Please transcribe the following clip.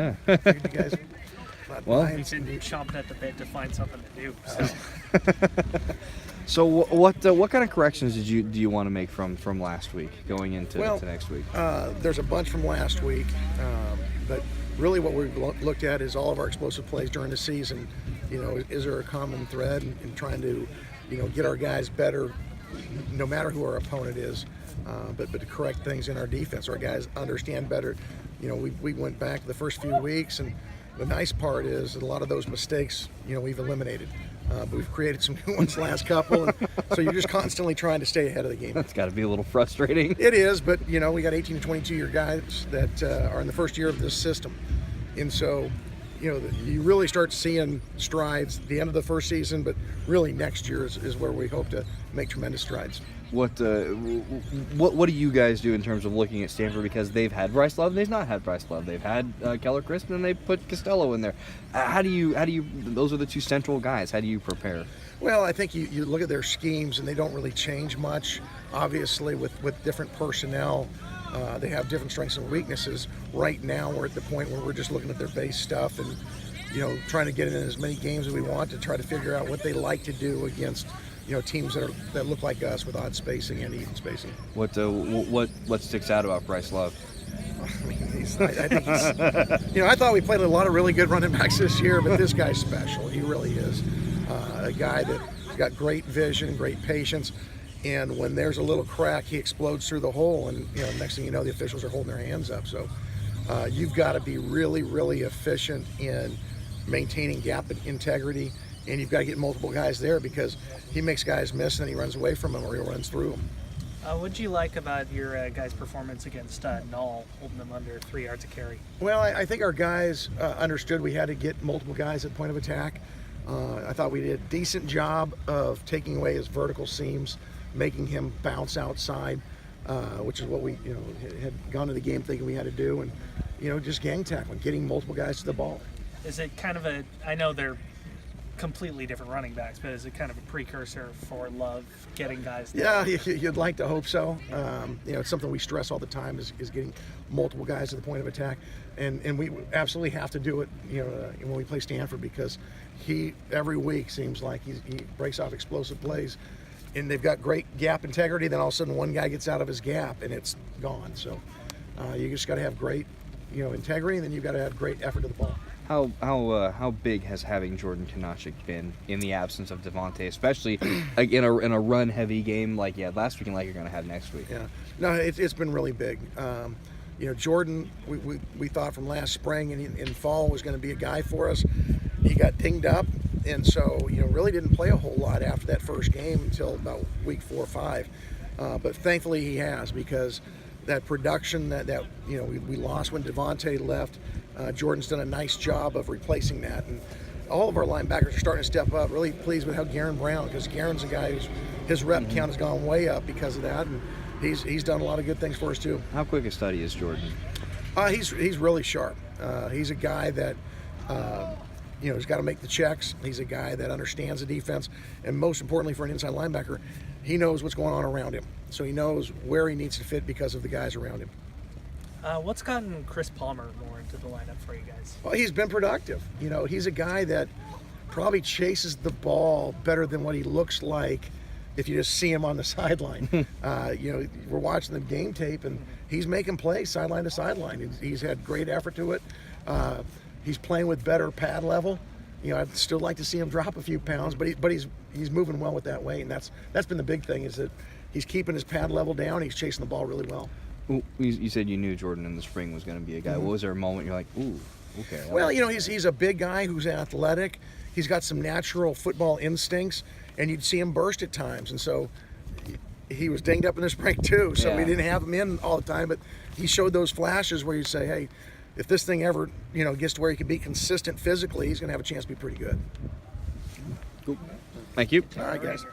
Yeah. You guys, Well, We've been chomping at the bit to find something to do. So what kind of corrections do you want to make from last week going into to next week? there's a bunch from last week, but really what we've looked at is all of our explosive plays during the season. Is there a common thread in trying to, get our guys better, no matter who our opponent is, but to correct things in our defense. Our guys understand better. We went back the first few weeks, and the nice part is that a lot of those mistakes, we've eliminated. But we've created some new ones the last couple, and so you're just constantly trying to stay ahead of the game. That's got to be a little frustrating. It is, but we got 18 to 22-year guys that are in the first year of this system, and so you really start seeing strides at the end of the first season, but really next year is where we hope to make tremendous strides. What do you guys do in terms of looking at Stanford, because they've had Bryce Love and they've not had Bryce Love, they've had Keller Crispin and they put Costello in there. How do you those are the two central guys, how do you prepare? Well, I think you look at their schemes and they don't really change much. Obviously with different personnel, they have different strengths and weaknesses. Right now we're at the point where we're just looking at their base stuff and trying to get in as many games as we want to try to figure out what they like to do against teams that look like us with odd spacing and even spacing. What sticks out about Bryce Love? I think he's, I thought we played a lot of really good running backs this year, but this guy's special. He really is a guy that's got great vision, great patience, and when there's a little crack, he explodes through the hole, and next thing you know, the officials are holding their hands up. So you've got to be really, really efficient in maintaining gap integrity, and you've got to get multiple guys there because he makes guys miss and then he runs away from them or he runs through them. What do you like about your guys' performance against Null, holding them under 3 yards of carry? Well, I think our guys understood we had to get multiple guys at point of attack. I thought we did a decent job of taking away his vertical seams, making him bounce outside, which is what we had gone to the game thinking we had to do, and just gang tackling, getting multiple guys to the ball. Is it kind of I know they're completely different running backs, but is it kind of a precursor for Love getting guys there? Yeah, you'd like to hope so. It's something we stress all the time is getting multiple guys to the point of attack, and we absolutely have to do it when we play Stanford, because he every week seems like he breaks off explosive plays, and they've got great gap integrity. Then all of a sudden one guy gets out of his gap and it's gone. So you just got to have great integrity, and then you've got to have great effort to the ball. How big has having Jordan Kanachik been in the absence of Devontae, especially in a run-heavy game like you had last week and like you're going to have next week? Yeah, no, it's been really big. Jordan, we thought from last spring and in fall was going to be a guy for us. He got dinged up, and so really didn't play a whole lot after that first game until about week 4 or 5. But thankfully he has, because that production that we lost when Devontae left. Jordan's done a nice job of replacing that, and all of our linebackers are starting to step up. Really pleased with how Garen Brown, because Garen's a guy his rep count has gone way up because of that, and he's done a lot of good things for us too. How quick a study is Jordan? He's really sharp. He's a guy that he's got to make the checks. He's a guy that understands the defense, and most importantly for an inside linebacker, he knows what's going on around him, so he knows where he needs to fit because of the guys around him. What's gotten Chris Palmer more into the lineup for you guys? Well, he's been productive. He's a guy that probably chases the ball better than what he looks like if you just see him on the sideline. We're watching the game tape, and he's making plays sideline to sideline. He's had great effort to it. He's playing with better pad level. I'd still like to see him drop a few pounds, but he's moving well with that weight, and that's been the big thing, is that he's keeping his pad level down. He's chasing the ball really well. You said you knew Jordan in the spring was going to be a guy. Mm-hmm. What was there a moment you're like, ooh, okay? Well, he's a big guy who's athletic. He's got some natural football instincts, and you'd see him burst at times. And so he was dinged up in the spring too, so we didn't have him in all the time. But he showed those flashes where you say, hey, if this thing ever gets to where he can be consistent physically, he's going to have a chance to be pretty good. Cool. Thank you. All right, guys.